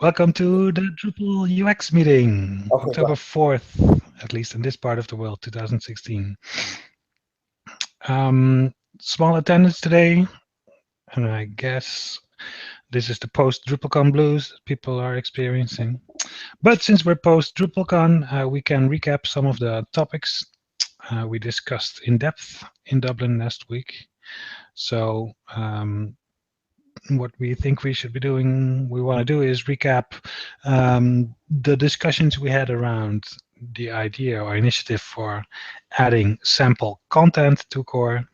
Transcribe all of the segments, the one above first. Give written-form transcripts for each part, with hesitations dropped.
Welcome to the Drupal UX meeting, Okay, go October ahead. 4th, at least in this part of the world, 2016. Small attendance today, and I guess this is the post-DrupalCon blues that people are experiencing. But since we're post-DrupalCon, we can recap some of the topics we discussed in depth in Dublin last week. So what we think we should be doing, we want to do is recap the discussions we had around the idea or initiative for adding sample content to core.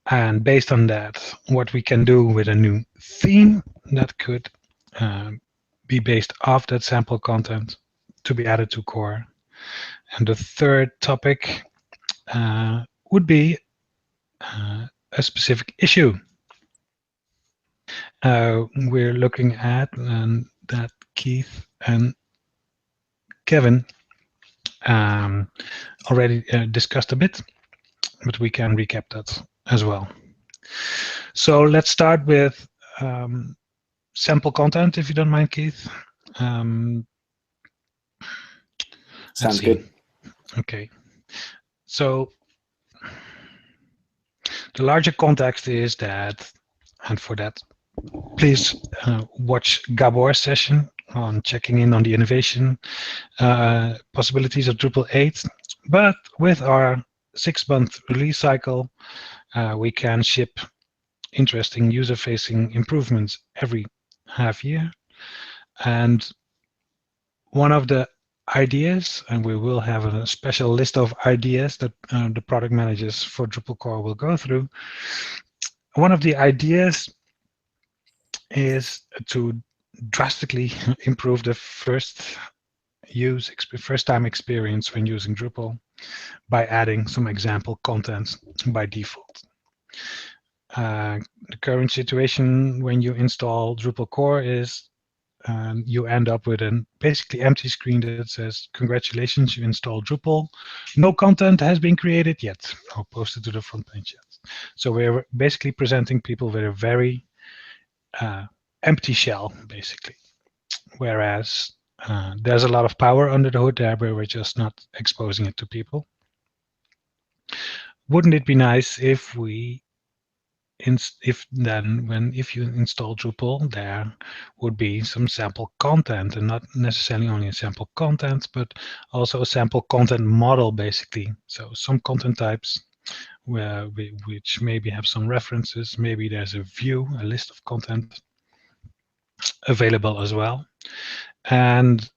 And based on that, what we can do with a new theme that could be based off that sample content to be added to core. And the third topic would be a specific issue we're looking at, and that Keith and Kevin already discussed a bit, but we can recap that as well. So let's start with sample content, if you don't mind, Keith. Sounds good. Okay. So the larger context is that, and for that, please watch Gabor's session on checking in on the innovation possibilities of Drupal 8. But with our 6-month release cycle, we can ship interesting user-facing improvements every half year. And one of the ideas, and we will have a special list of ideas that the product managers for Drupal core will go through. One of the ideas is to drastically improve the first time experience when using Drupal by adding some example content by default. The current situation when you install Drupal core is you end up with a basically empty screen that says, congratulations, you installed Drupal. No content has been created yet or posted to the front page yet. So we're basically presenting people with a very empty shell, basically. Whereas there's a lot of power under the hood there, where we're just not exposing it to people. Wouldn't it be nice if we if you install Drupal, there would be some sample content, and not necessarily only a sample content, but also a sample content model, basically. So some content types which maybe have some references. Maybe there's a view, a list of content available as well. And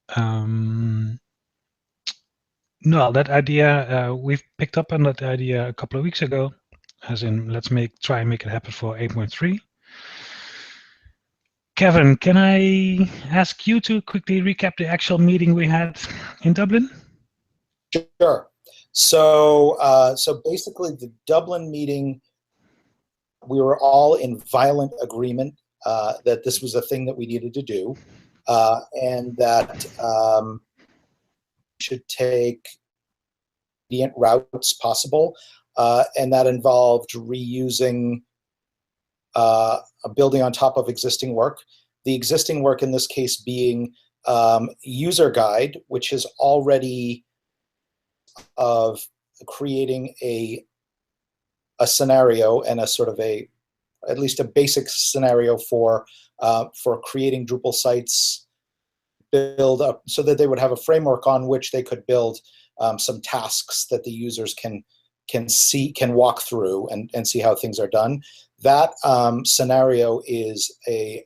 no, that idea, we've picked up on that idea a couple of weeks ago, as in let's try and make it happen for 8.3. Kevin, can I ask you to quickly recap the actual meeting we had in Dublin? Sure. So basically, the Dublin meeting, we were all in violent agreement that this was a thing that we needed to do, and that should take the routes possible, and that involved reusing a building on top of existing work. The existing work in this case being user guide, which is already of creating a scenario and a sort of at least a basic scenario for creating Drupal sites, build up so that they would have a framework on which they could build some tasks that the users can walk through and see how things are done. That scenario is a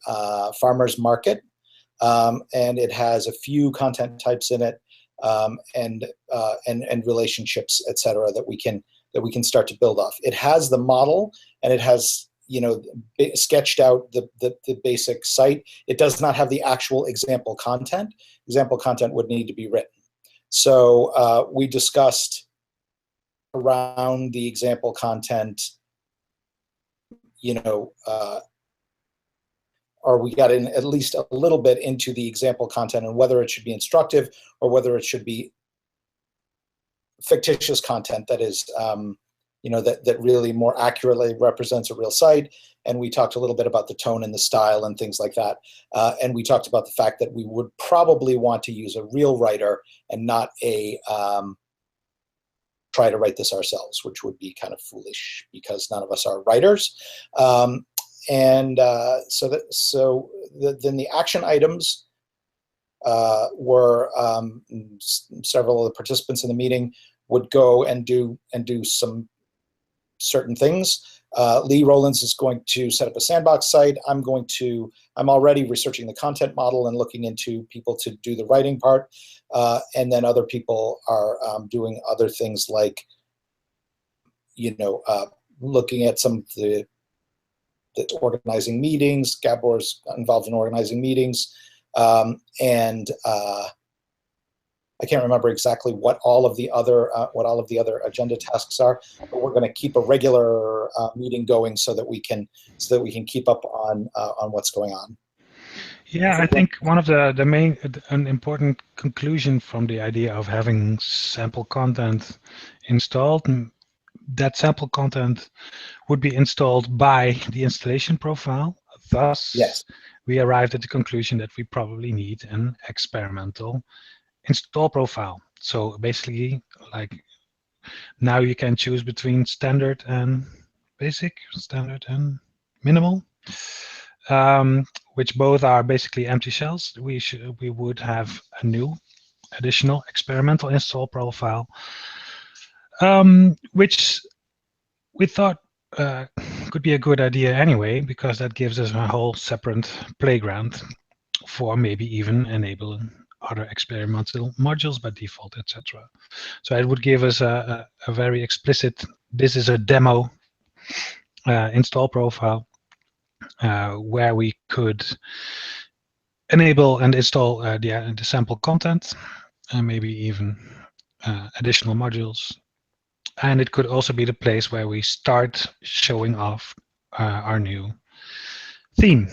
farmer's market, and it has a few content types in it, and relationships, etc., that we can start to build off. It has the model, and it has sketched out the basic site. It does not have the actual example content. Example content would need to be written. So we discussed around the example content, or we got in at least a little bit into the example content and whether it should be instructive or whether it should be fictitious content that is that really more accurately represents a real site. And we talked a little bit about the tone and the style and things like that. And we talked about the fact that we would probably want to use a real writer and not try to write this ourselves, which would be kind of foolish because none of us are writers. Then the action items were several of the participants in the meeting would go and do some certain things. Lee Rollins is going to set up a sandbox site. I'm already researching the content model and looking into people to do the writing part. And then other people are doing other things like, looking at some of the organizing meetings. Gabor's involved in organizing meetings. I can't remember exactly what all of the other agenda tasks are, but we're going to keep a regular meeting going so that we can keep up on what's going on. Yeah, I think one of an important conclusion from the idea of having sample content installed, that sample content would be installed by the installation profile. Thus, yes, we arrived at the conclusion that we probably need an experimental install profile. So basically, like, now you can choose between standard and basic, standard and minimal, which both are basically empty shells. We would have a new additional experimental install profile, which we thought could be a good idea anyway, because that gives us a whole separate playground for maybe even enabling other experimental modules by default, etc. So it would give us a very explicit, this is a demo install profile where we could enable and install the sample content and maybe even additional modules. And it could also be the place where we start showing off our new theme.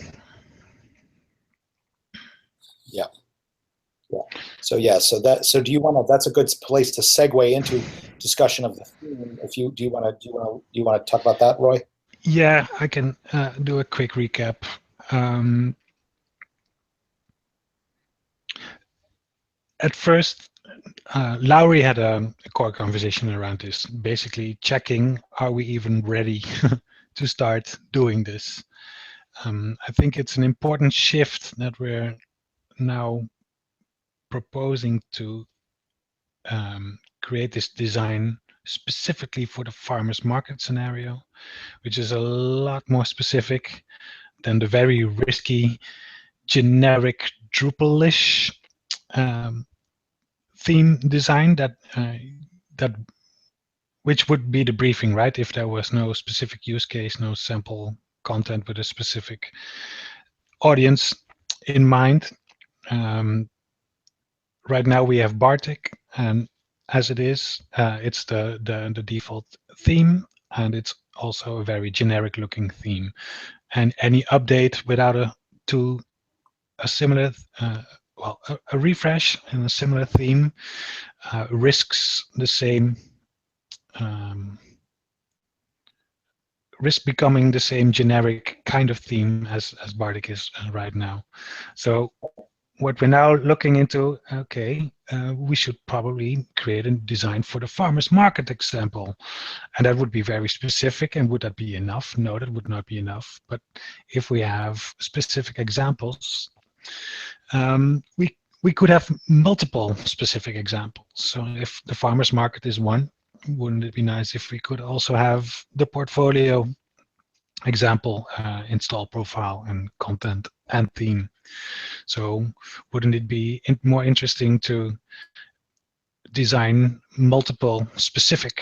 Yeah. So do you want to? That's a good place to segue into discussion of the theme. Do you want to talk about that, Roy? Yeah, I can do a quick recap. At first, Lowry had a core conversation around this, basically checking, are we even ready to start doing this? I think it's an important shift that we're now proposing to create this design specifically for the farmers market scenario, which is a lot more specific than the very risky, generic Drupal-ish theme design which would be the briefing, right? If there was no specific use case, no sample content with a specific audience in mind. Right now we have Bartik, and as it is, it's the default theme, and it's also a very generic looking theme. And any update without a similar, a refresh in a similar theme risks the same, risk becoming the same generic kind of theme as Bartik is right now. So what we're now looking into, okay, we should probably create a design for the farmers market example. And that would be very specific. And would that be enough? No, that would not be enough. But if we have specific examples, we could have multiple specific examples. So if the farmers market is one, wouldn't it be nice if we could also have the portfolio example install profile and content and theme? So wouldn't it be more interesting to design multiple specific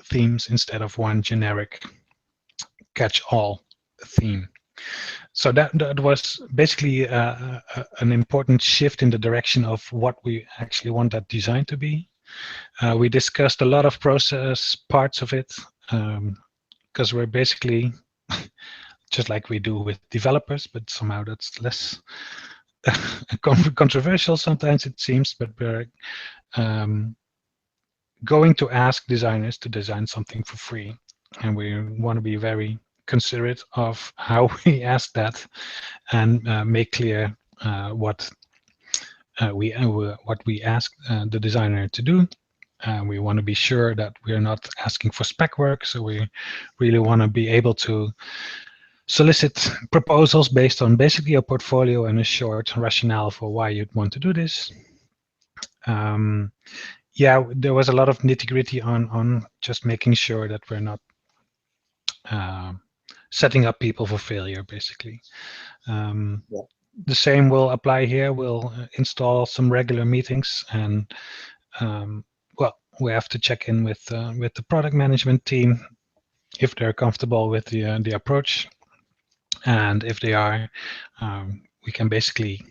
themes instead of one generic catch-all theme? So that was basically an important shift in the direction of what we actually want that design to be. We discussed a lot of process parts of it, because we're basically just like we do with developers, but somehow that's less controversial sometimes, it seems, but we're going to ask designers to design something for free, and we want to be very considerate of how we ask that, and make clear what we ask the designer to do. We want to be sure that we're not asking for spec work, so we really want to be able to solicit proposals based on basically a portfolio and a short rationale for why you'd want to do this. Yeah, there was a lot of nitty-gritty on just making sure that we're not setting up people for failure, basically. Yeah. The same will apply here. We'll install some regular meetings, and well, we have to check in with the product management team if they're comfortable with the approach, and if they are, we can basically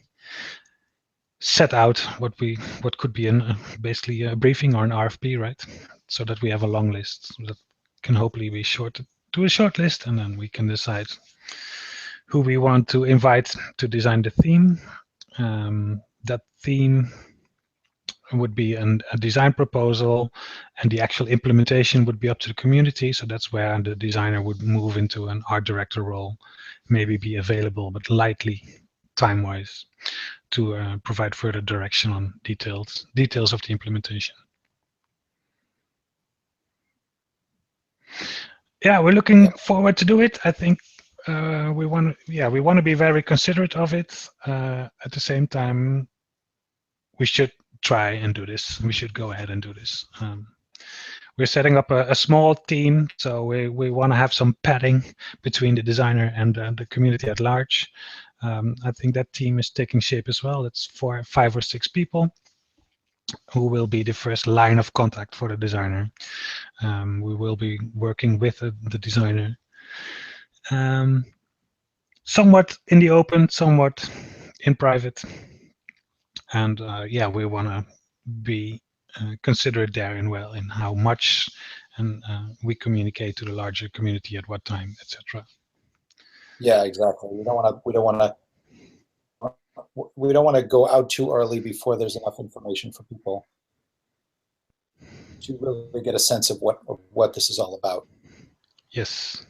set out what could be basically a briefing or an RFP, right? So that we have a long list that can hopefully be shorted to a short list, and then we can decide who we want to invite to design the theme. That theme would be a design proposal, and the actual implementation would be up to the community. So that's where the designer would move into an art director role, maybe be available, but lightly time-wise, to provide further direction on details of the implementation. Yeah, we're looking forward to do it. I think we want to be very considerate of it. At the same time, we should try and do this. We should go ahead and do this. We're setting up a small team, so we want to have some padding between the designer and the community at large. I think that team is taking shape as well. It's 5 or 6 people who will be the first line of contact for the designer. We will be working with the designer, somewhat in the open, somewhat in private, and yeah, we want to be considerate there and well in how much and we communicate to the larger community at what time, etc. Yeah, exactly. We don't want to go out too early before there's enough information for people to really get a sense of what this is all about. Yes.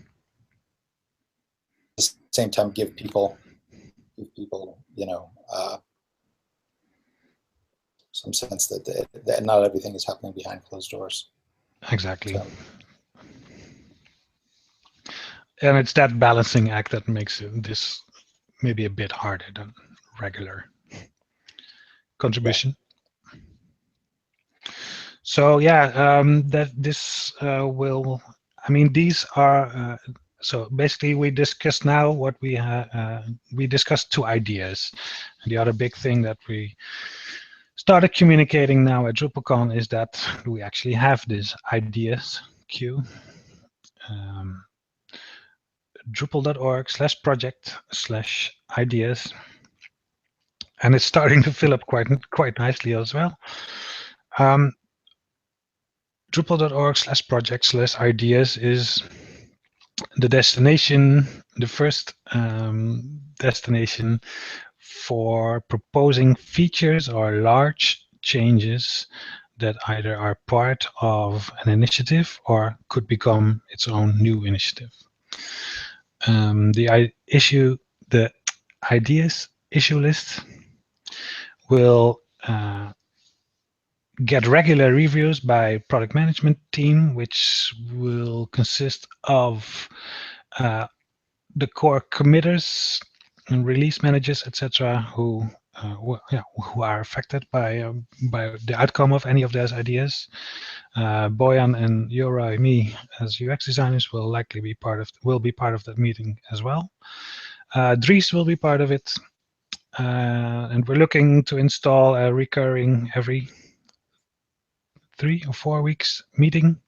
At the same time, give people, some sense that not everything is happening behind closed doors. Exactly. So. And it's that balancing act that makes this maybe a bit harder than regular contribution. Yeah. So yeah, that this will. I mean, these are. So basically, we discussed now what we discussed 2 ideas. And the other big thing that we started communicating now at DrupalCon is that we actually have this ideas queue. Drupal.org/project/ideas, and it's starting to fill up quite nicely as well. Drupal.org/project/ideas is the destination, the first destination for proposing features or large changes that either are part of an initiative or could become its own new initiative. The ideas issue list will get regular reviews by product management team, which will consist of the core committers and release managers, etc., who are affected by the outcome of any of those ideas. Bojan and Jora, me as UX designers will likely be part of that meeting as well. Dries will be part of it, and we're looking to install a recurring every 3 or 4 weeks meeting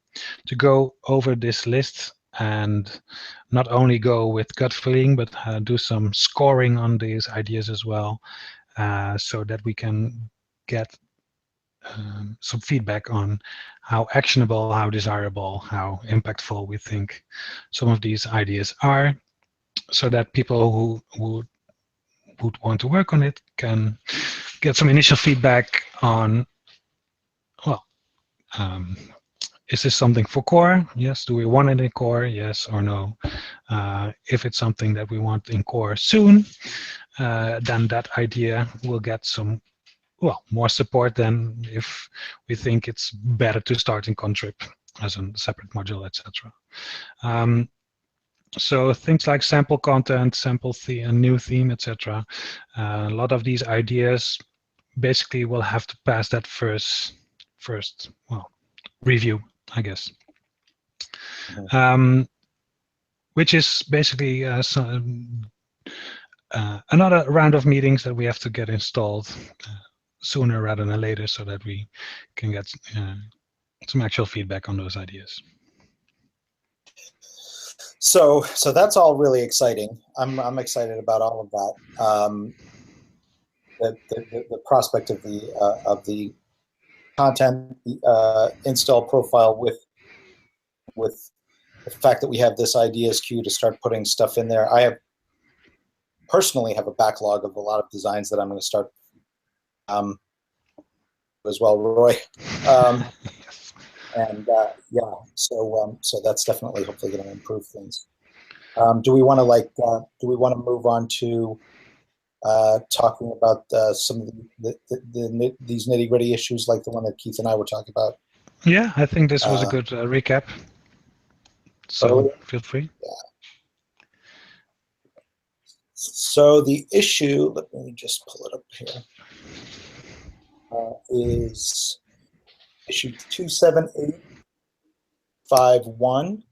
to go over this list and not only go with gut feeling, but do some scoring on these ideas as well, so that we can get some feedback on how actionable, how desirable, how impactful we think some of these ideas are, so that people who would want to work on it can get some initial feedback on, well, Is this something for core? Yes. Do we want it in core? Yes or no? If it's something that we want in core soon, then that idea will get some, well, more support than if we think it's better to start in contrib as a separate module, etc. So things like sample content, sample a new theme, etc. A lot of these ideas basically will have to pass that first well, review, I guess. Which is basically another round of meetings that we have to get installed sooner rather than later, so that we can get some actual feedback on those ideas. So that's all really exciting. I'm excited about all of that. The prospect of the content install profile with the fact that we have this ideas queue to start putting stuff in there. I personally have a backlog of a lot of designs that I'm going to start as well, Roy. And yeah, so that's definitely hopefully going to improve things. Do we want to move on to talking about some of these nitty-gritty issues, like the one that Keith and I were talking about? Yeah, I think this was a good recap. So feel free. Yeah. So the issue, let me just pull it up here, is issue 27851,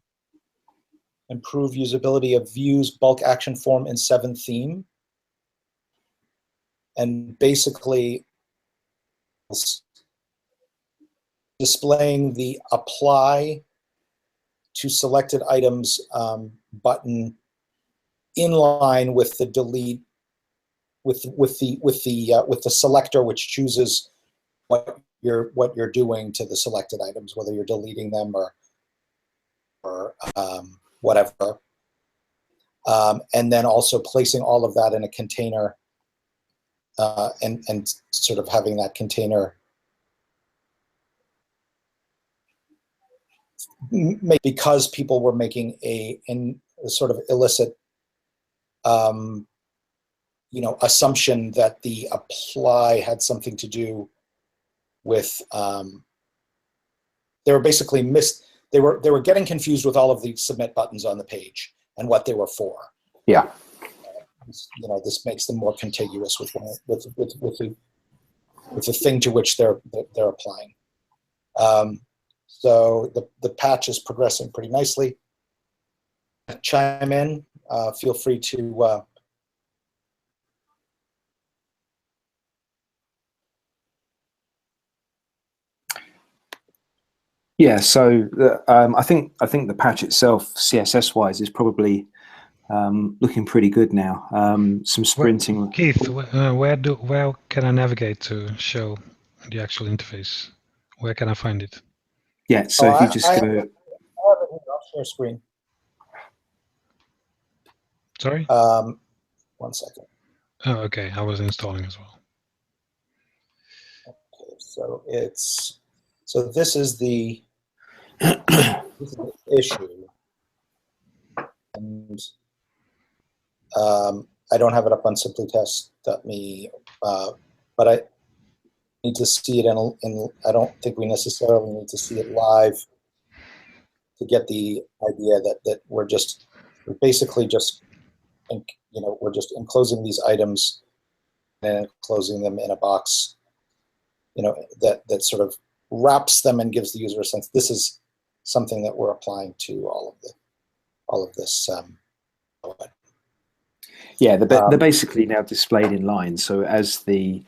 improve usability of views bulk action form in 7 theme. And basically displaying the apply to selected items button in line with the delete with the selector, which chooses what you're doing to the selected items, whether you're deleting them or whatever, and then also placing all of that in a container and sort of having that container because people were making a sort of illicit assumption that the apply had something to do with they were basically they were getting confused with all of the submit buttons on the page and what they were for. Yeah. This makes them more contiguous with the thing to which they're applying. So the patch is progressing pretty nicely. Chime in. Feel free to. Yeah. So I think the patch itself, CSS wise, is probably looking pretty good now. Some sprinting. Keith, where can I navigate to show the actual interface? Where can I find it? Yeah, so if you just go. I have it off share screen. Sorry? 1 second. Oh, okay. I was installing as well. Okay, so this is the issue, and I don't have it up on simplytest.me, but I need to see it in. I don't think we necessarily need to see it live to get the idea that we're basically just we're just enclosing these items and enclosing them in a box, that sort of wraps them and gives the user a sense. This is something that we're applying to all of this. Yeah, they're basically now displayed in line. So as the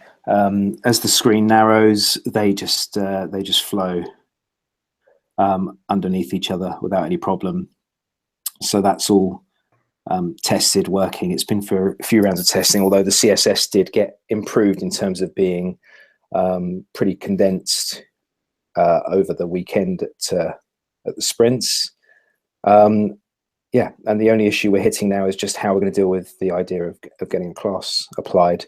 screen narrows, they just flow underneath each other without any problem. So that's all tested, working. It's been for a few rounds of testing, although the CSS did get improved in terms of being pretty condensed over the weekend at the sprints. Yeah, and the only issue we're hitting now is just how we're going to deal with the idea of getting a class applied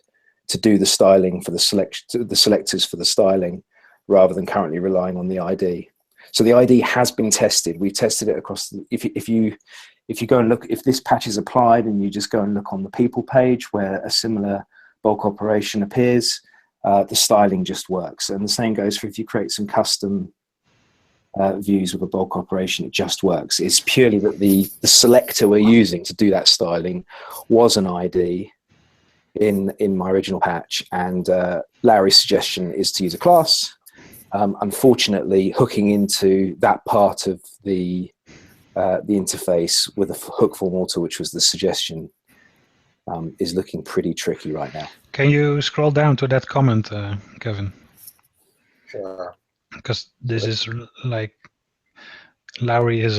to do the styling for the selectors for the styling. rather than currently relying on the ID. So the ID has been tested. We've tested it across. If you go and look, if this patch is applied and you just go and look on the people page where a similar bulk operation appears, the styling just works. And the same goes for if you create some custom views with a bulk operation, it just works. It's purely that the selector we're using to do that styling was an ID in my original patch, and Larry's suggestion is to use a class. Unfortunately, hooking into that part of the interface with a hook form auto, which was the suggestion, is looking pretty tricky right now. Can you scroll down to that comment, Kevin? Sure. Because this is like, Larry is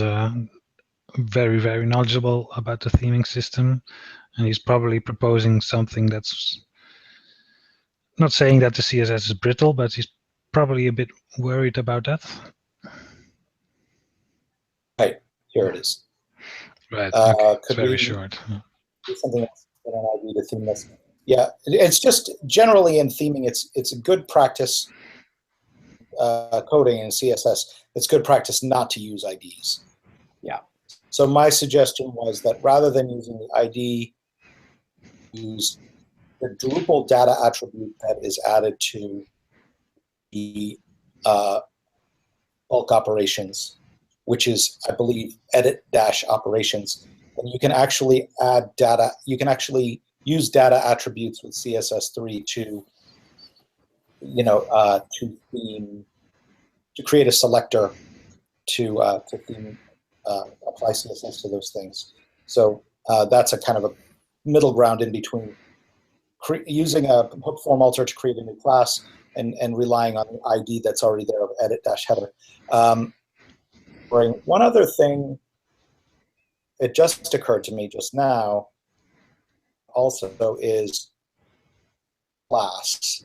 very, very knowledgeable about the theming system, and he's probably proposing something that's not saying that the CSS is brittle, but he's probably a bit worried about that. Right, here it is. Right, okay. It's Could very we short. do something else that an ID to theme this? Yeah, it's just generally in theming, it's a good practice, coding in CSS, it's good practice not to use IDs. Yeah. So my suggestion was that rather than using the ID, use the Drupal data attribute that is added to the bulk operations, which is, I believe, edit-operations. And you can actually add data, you can actually use data attributes with CSS3 to, to theme, to create a selector to theme, apply CSS to those things. So that's a kind of a middle ground in between using a hook form alter to create a new class and relying on the ID that's already there of edit-header. One other thing, it just occurred to me just now, also is class.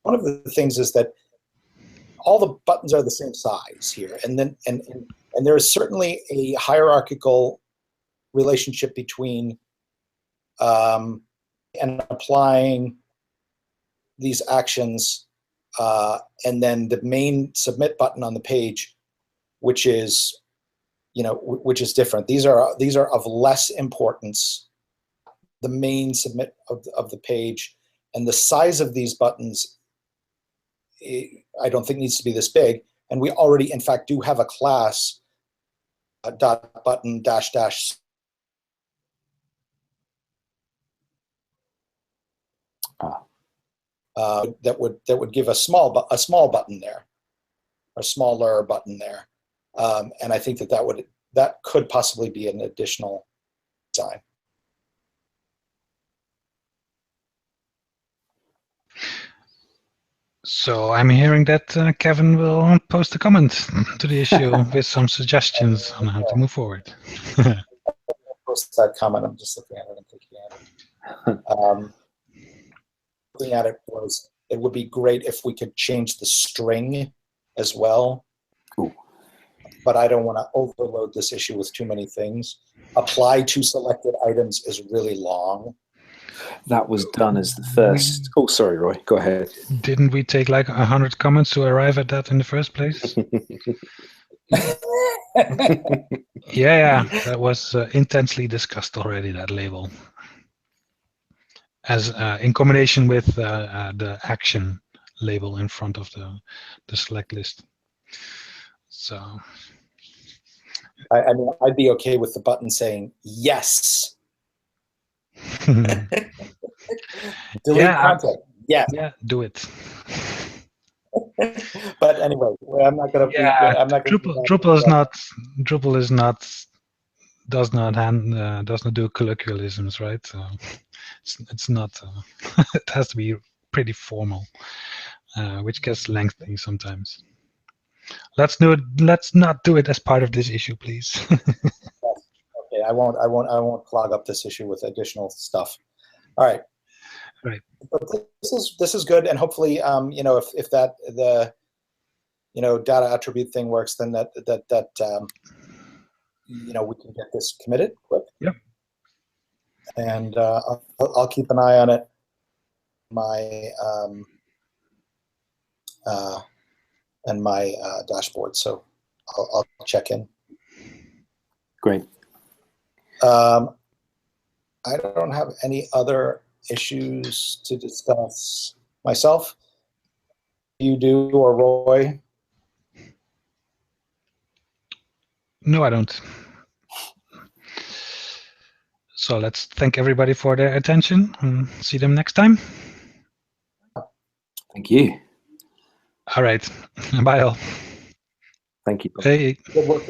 One of the things is that all the buttons are the same size here, and there is certainly a hierarchical relationship between and applying these actions, and then the main submit button on the page, which is, which is different. These are of less importance. The main submit of the page, and the size of these buttons, I don't think needs to be this big. And we already, in fact, do have a class dot button dash dash. That would give a small button there, a smaller button there, and I think that could possibly be an additional design. So I'm hearing that Kevin will post a comment to the issue with some suggestions on how to move forward. Post that comment. I'm just looking at it and thinking at it. Looking at it would be great if we could change the string as well. Ooh. But I don't want to overload this issue with too many things. Apply to selected items is really long. That was done as the first. Oh, sorry, Roy. Go ahead. Didn't we take like 100 comments to arrive at that in the first place? Yeah, that was intensely discussed already, that label. As in combination with the action label in front of the select list. So I mean, I'd be okay with the button saying yes. Delete content. Yes. Yeah, do it. But anyway, I'm not going to. Yeah, I'm not going Drupal does not do colloquialisms, right? So it's not. It has to be pretty formal, which gets lengthy sometimes. Let's not do it as part of this issue, please. Okay, I won't clog up this issue with additional stuff. All right. Right. But this is good, and hopefully, if that the data attribute thing works, then that we can get this committed quick. Yep. And I'll keep an eye on it. My my dashboard. So I'll check in. Great. I don't have any other issues to discuss myself. You do, or Roy? No, I don't. So let's thank everybody for their attention and see them next time. Thank you. All right. Bye all. Thank you. Hey. Good work.